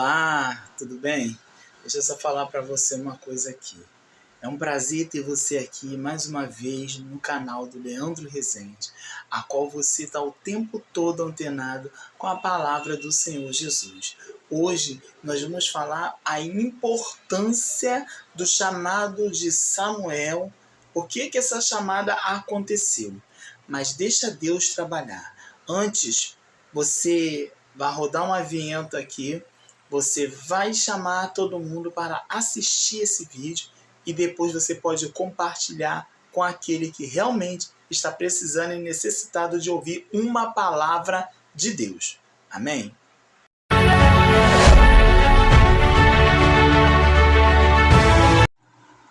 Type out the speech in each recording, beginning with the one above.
Olá, tudo bem? Deixa eu só falar para você uma coisa aqui. É um prazer ter você aqui mais uma vez no canal do Leandro Rezende, a qual você está o tempo todo antenado com a palavra do Senhor Jesus. Hoje nós vamos falar a importância do chamado de Samuel, por que essa chamada aconteceu. Mas deixa Deus trabalhar. Antes, você vai rodar uma vinheta aqui, você vai chamar todo mundo para assistir esse vídeo e depois você pode compartilhar com aquele que realmente está precisando e necessitado de ouvir uma palavra de Deus. Amém?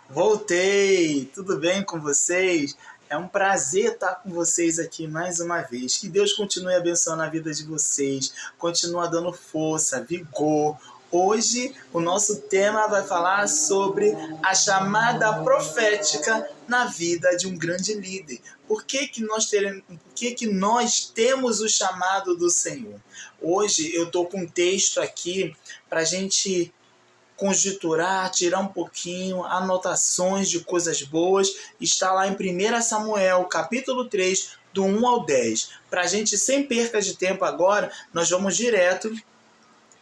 Voltei! Tudo bem com vocês? É um prazer estar com vocês aqui mais uma vez. Que Deus continue abençoando a vida de vocês, continue dando força, vigor. Hoje o nosso tema vai falar sobre a chamada profética na vida de um grande líder. Por que nós temos o chamado do Senhor? Hoje eu estou com um texto aqui para a gente conjecturar, tirar um pouquinho, anotações de coisas boas, está lá em 1 Samuel, capítulo 3, do 1 ao 10. Para a gente, sem perca de tempo agora, nós vamos direto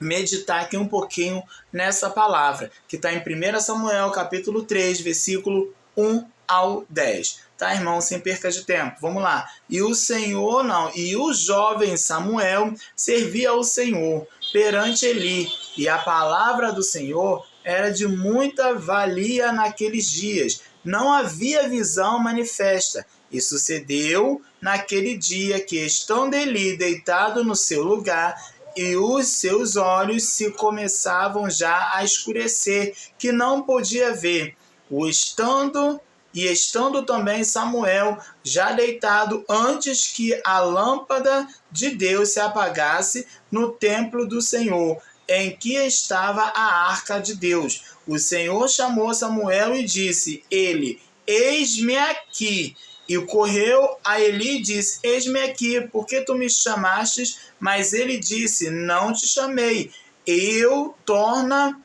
meditar aqui um pouquinho nessa palavra, que está em 1 Samuel, capítulo 3, versículo 1 ao 10. Tá, irmão? Sem perca de tempo. Vamos lá. E o jovem Samuel servia ao Senhor perante Eli, e a palavra do Senhor era de muita valia naqueles dias. Não havia visão manifesta. E sucedeu naquele dia que, estando Eli deitado no seu lugar, e os seus olhos se começavam já a escurecer, que não podia ver. Estando também Samuel já deitado, antes que a lâmpada de Deus se apagasse no templo do Senhor, em que estava a arca de Deus. O Senhor chamou Samuel e disse: Ele, eis-me aqui. E correu a Eli e disse: Eis-me aqui, por que tu me chamastes? Mas ele disse: Não te chamei. Eu torna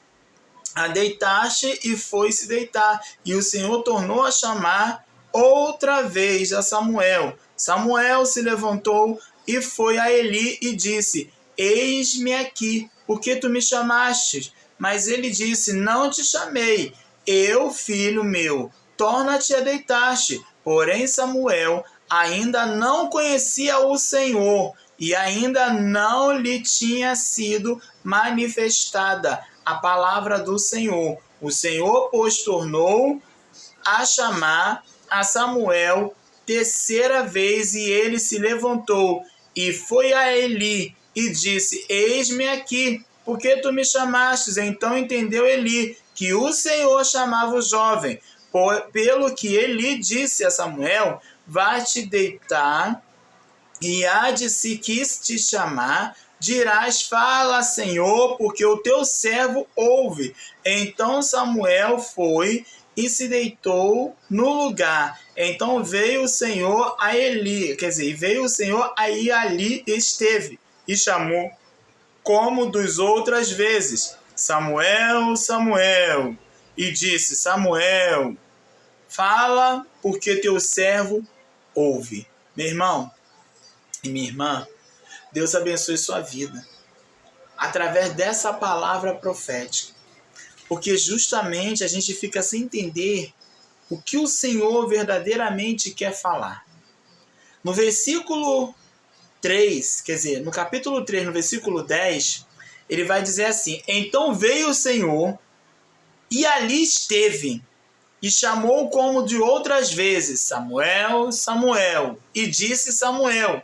a deitar-te, e foi se deitar. E o Senhor tornou a chamar outra vez a Samuel. Samuel se levantou e foi a Eli e disse: Eis-me aqui, por que tu me chamaste? Mas ele disse: Não te chamei. Eu, filho meu, torna-te a deitar-te. Porém Samuel ainda não conhecia o Senhor, e ainda não lhe tinha sido manifestada a palavra do Senhor. O Senhor, pois, tornou a chamar a Samuel terceira vez, e ele se levantou e foi a Eli e disse: Eis-me aqui, por que tu me chamastes? Então entendeu Eli que o Senhor chamava o jovem. Pelo que Eli disse a Samuel: Vai-te deitar, e há de se quis te chamar, dirás: Fala, Senhor, porque o teu servo ouve. Então Samuel foi e se deitou no lugar. Então veio o Senhor a Eli, veio o Senhor aí ali esteve, e chamou como das outras vezes: Samuel, Samuel. E disse: Samuel, fala, porque teu servo ouve. Meu irmão e minha irmã, Deus abençoe sua vida através dessa palavra profética, porque justamente a gente fica sem entender o que o Senhor verdadeiramente quer falar. No versículo 3, no capítulo 3, no versículo 10, ele vai dizer assim: Então veio o Senhor e ali esteve, e chamou como de outras vezes: Samuel, Samuel. E disse Samuel: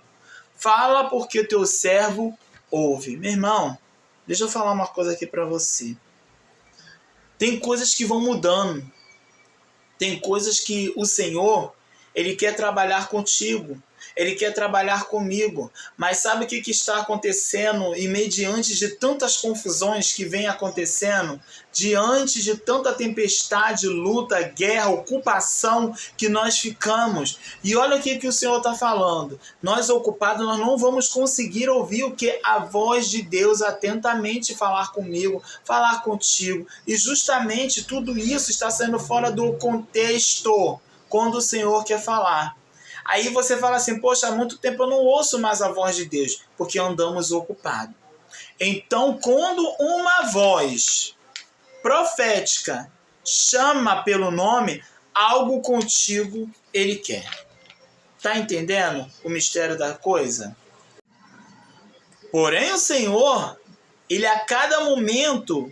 Fala, porque teu servo ouve. Meu irmão, deixa eu falar uma coisa aqui para você. Tem coisas que vão mudando. Tem coisas que o Senhor, Ele quer trabalhar contigo. Ele quer trabalhar comigo. Mas sabe o que está acontecendo? E mediante de tantas confusões que vem acontecendo, diante de tanta tempestade, luta, guerra, ocupação que nós ficamos. E olha o que o Senhor está falando. Nós ocupados, nós não vamos conseguir ouvir o que? A voz de Deus atentamente falar comigo, falar contigo. E justamente tudo isso está saindo fora do contexto quando o Senhor quer falar. Aí você fala assim, poxa, há muito tempo eu não ouço mais a voz de Deus, porque andamos ocupados. Então, quando uma voz profética chama pelo nome, algo contigo ele quer. Tá entendendo o mistério da coisa? Porém, o Senhor, ele a cada momento,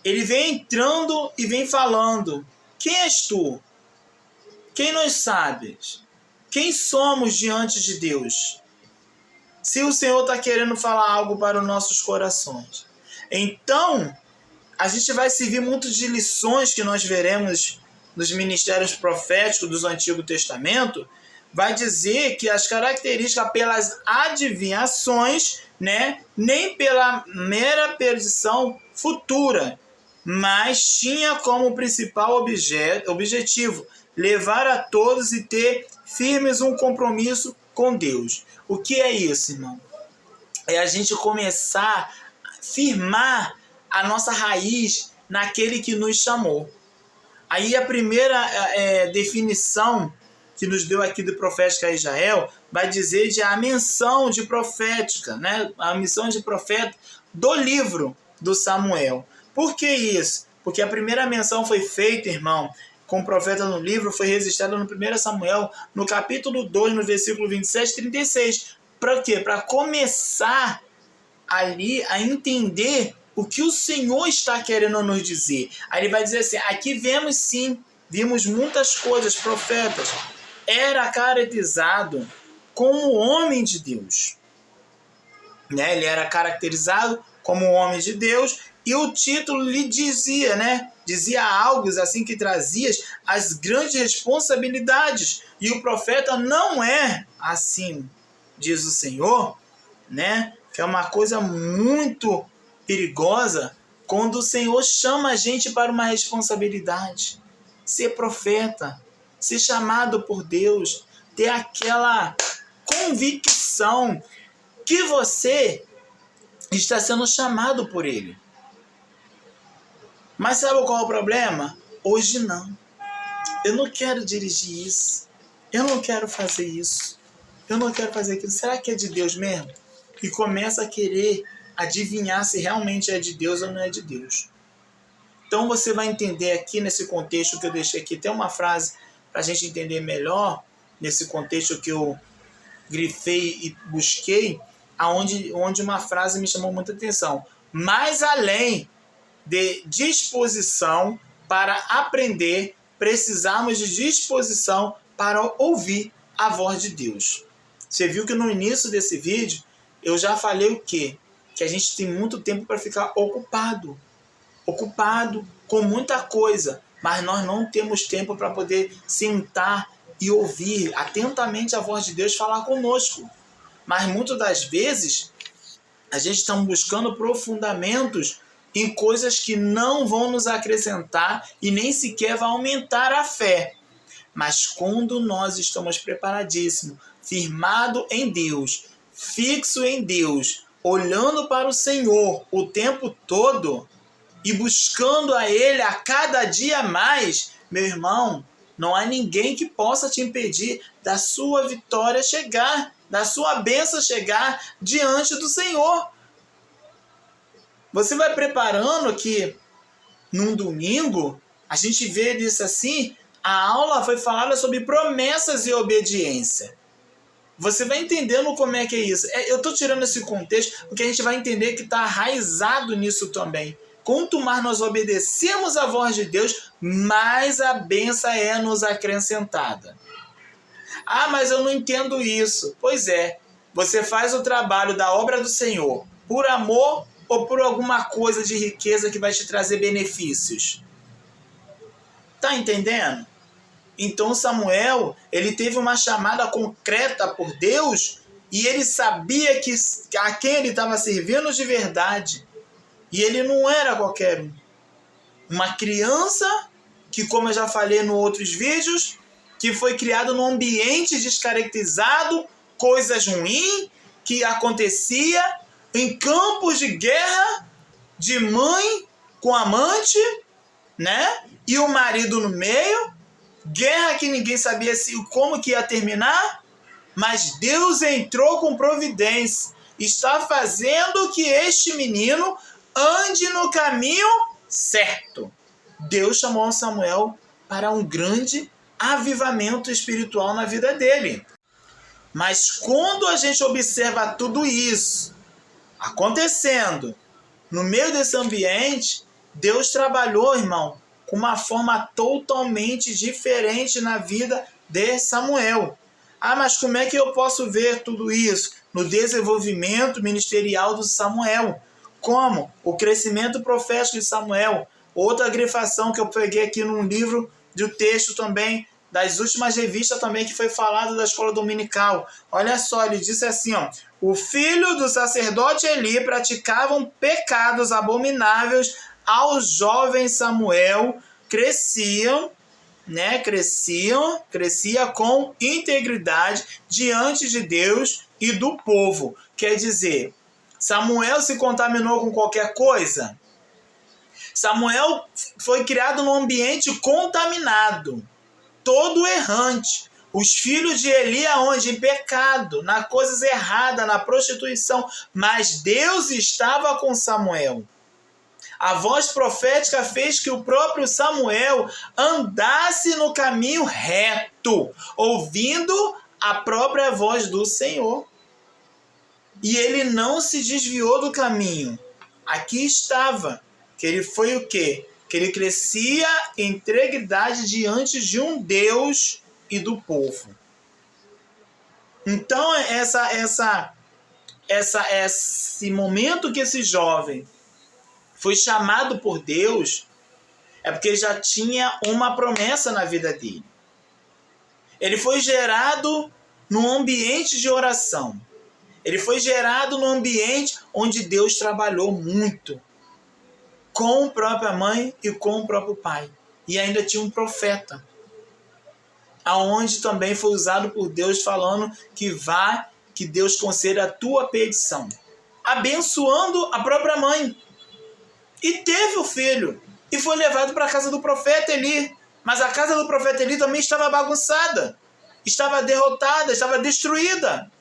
ele vem entrando e vem falando. Quem és tu? Quem nós sabes? Quem somos diante de Deus? Se o Senhor está querendo falar algo para os nossos corações. Então, a gente vai servir muito de lições que nós veremos nos ministérios proféticos do Antigo Testamento. Vai dizer que as características pelas adivinhações, né, nem pela mera perdição futura, mas tinha como principal objetivo levar a todos e ter firmes um compromisso com Deus. O que é isso, irmão? É a gente começar a firmar a nossa raiz naquele que nos chamou. Aí a primeira definição que nos deu aqui do profética Israel vai dizer de a menção de profética, né? A missão de profeta do livro do Samuel. Por que isso? Porque a primeira menção foi feita, irmão, com o profeta no livro, foi registrada no 1 Samuel, no capítulo 2, no versículo 27 e 36. Para quê? Para começar ali a entender o que o Senhor está querendo nos dizer. Aí ele vai dizer assim, aqui vimos muitas coisas, profetas. Era caracterizado como homem de Deus. Né? Ele era caracterizado como homem de Deus e o título lhe dizia, né? Dizia algo assim que trazia as grandes responsabilidades. E o profeta não é assim, diz o Senhor, né? Que é uma coisa muito perigosa quando o Senhor chama a gente para uma responsabilidade. Ser profeta, ser chamado por Deus, ter aquela convicção que você está sendo chamado por Ele. Mas sabe qual é o problema? Hoje não. Eu não quero dirigir isso. Eu não quero fazer isso. Eu não quero fazer aquilo. Será que é de Deus mesmo? E começa a querer adivinhar se realmente é de Deus ou não é de Deus. Então você vai entender aqui nesse contexto que eu deixei aqui, tem uma frase para a gente entender melhor, nesse contexto que eu grifei e busquei, onde uma frase me chamou muita atenção. Mais além de disposição para aprender, precisamos de disposição para ouvir a voz de Deus. Você viu que no início desse vídeo eu já falei o quê? Que a gente tem muito tempo para ficar ocupado com muita coisa, mas nós não temos tempo para poder sentar e ouvir atentamente a voz de Deus falar conosco. Mas muitas das vezes a gente está buscando aprofundamentos em coisas que não vão nos acrescentar e nem sequer vai aumentar a fé. Mas quando nós estamos preparadíssimos, firmado em Deus, fixo em Deus, olhando para o Senhor o tempo todo e buscando a Ele a cada dia mais, meu irmão, não há ninguém que possa te impedir da sua vitória chegar, da sua bênção chegar diante do Senhor. Você vai preparando que num domingo, a gente vê isso assim, a aula foi falada sobre promessas e obediência. Você vai entendendo como é que é isso. Eu estou tirando esse contexto porque a gente vai entender que está arraizado nisso também. Quanto mais nós obedecemos a voz de Deus, mais a bênção é nos acrescentada. Ah, mas eu não entendo isso. Pois é, você faz o trabalho da obra do Senhor por amor ou por alguma coisa de riqueza que vai te trazer benefícios? Tá entendendo? Então Samuel, ele teve uma chamada concreta por Deus e ele sabia que a quem ele estava servindo de verdade. E ele não era qualquer um. Uma criança que, como eu já falei em outros vídeos, que foi criado num ambiente descaracterizado, coisas ruins que acontecia em campos de guerra, de mãe com amante, né? E o marido no meio, guerra que ninguém sabia como que ia terminar, mas Deus entrou com providência, está fazendo que este menino ande no caminho certo. Deus chamou Samuel para um grande avivamento espiritual na vida dele. Mas quando a gente observa tudo isso acontecendo no meio desse ambiente, Deus trabalhou, irmão, com uma forma totalmente diferente na vida de Samuel. Ah, mas como é que eu posso ver tudo isso? No desenvolvimento ministerial do Samuel. Como? O crescimento profético de Samuel. Outra grifação que eu peguei aqui num livro de texto também, das últimas revistas também que foi falado da escola dominical. Olha só, ele disse assim, ó: o filho do sacerdote Eli praticavam pecados abomináveis ao jovem Samuel, crescia com integridade diante de Deus e do povo. Quer dizer, Samuel se contaminou com qualquer coisa? Samuel foi criado num ambiente contaminado, todo errante. Os filhos de Eli aonde? Em pecado, na coisas erradas, na prostituição. Mas Deus estava com Samuel. A voz profética fez que o próprio Samuel andasse no caminho reto, ouvindo a própria voz do Senhor. E ele não se desviou do caminho. Aqui estava, que ele foi o quê? Que ele crescia em integridade diante de um Deus e do povo. Então, esse momento que esse jovem foi chamado por Deus, é porque já tinha uma promessa na vida dele. Ele foi gerado num ambiente de oração. Ele foi gerado num ambiente onde Deus trabalhou muito com a própria mãe e com o próprio pai. E ainda tinha um profeta, aonde também foi usado por Deus falando que Deus conceda a tua petição, abençoando a própria mãe. E teve o filho, e foi levado para a casa do profeta Eli. Mas a casa do profeta Eli também estava bagunçada, estava derrotada, estava destruída.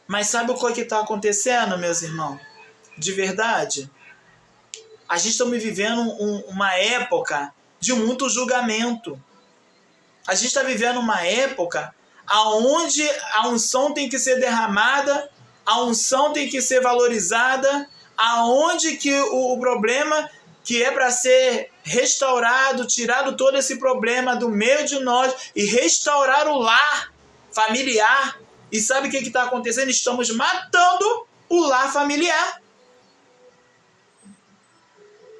Mas sabe o que está acontecendo, meus irmãos? De verdade, a gente está vivendo uma época de muito julgamento. A gente está vivendo uma época onde a unção tem que ser derramada, a unção tem que ser valorizada, aonde que o problema que é para ser restaurado, tirado todo esse problema do meio de nós e restaurar o lar familiar. E sabe o que está acontecendo? Estamos matando o lar familiar.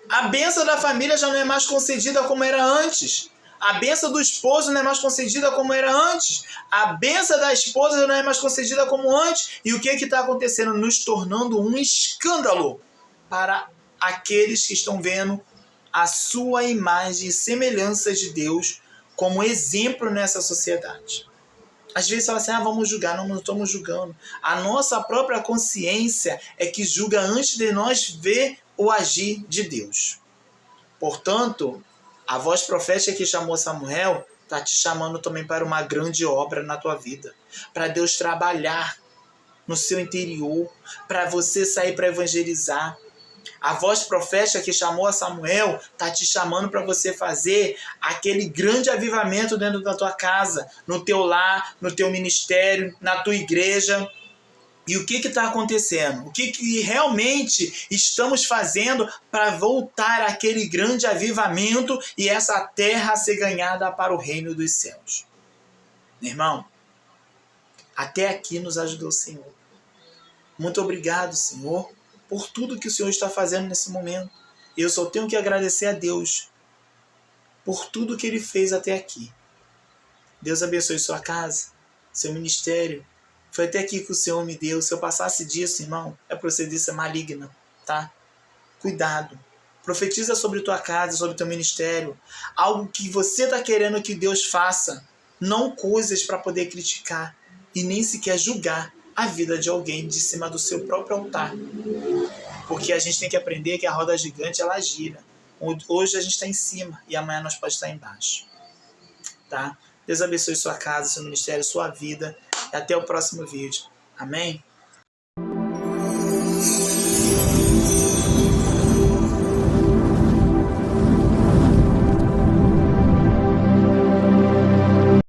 A bênção da família já não é mais concedida como era antes. A bênção do esposo não é mais concedida como era antes. A bênção da esposa não é mais concedida como antes. E o que está acontecendo? Nos tornando um escândalo para aqueles que estão vendo a sua imagem e semelhança de Deus como exemplo nessa sociedade. Às vezes fala assim, vamos julgar. Não estamos julgando. A nossa própria consciência é que julga antes de nós ver o agir de Deus. Portanto, a voz profética que chamou Samuel está te chamando também para uma grande obra na tua vida. Para Deus trabalhar no seu interior, para você sair para evangelizar. A voz profética que chamou a Samuel está te chamando para você fazer aquele grande avivamento dentro da tua casa, no teu lar, no teu ministério, na tua igreja. E o que está acontecendo? O que realmente estamos fazendo para voltar àquele grande avivamento e essa terra ser ganhada para o reino dos céus? Meu irmão, até aqui nos ajudou o Senhor. Muito obrigado, Senhor, por tudo que o Senhor está fazendo nesse momento. Eu só tenho que agradecer a Deus por tudo que Ele fez até aqui. Deus abençoe sua casa, seu ministério. Foi até aqui que o Senhor me deu. Se eu passasse disso, irmão, é procedência maligna, tá? Cuidado. Profetiza sobre tua casa, sobre teu ministério. Algo que você está querendo que Deus faça. Não coisas para poder criticar e nem sequer julgar a vida de alguém de cima do seu próprio altar. Porque a gente tem que aprender que a roda gigante, ela gira. Hoje a gente está em cima e amanhã nós podemos estar embaixo. Tá? Deus abençoe sua casa, seu ministério, sua vida. E até o próximo vídeo. Amém?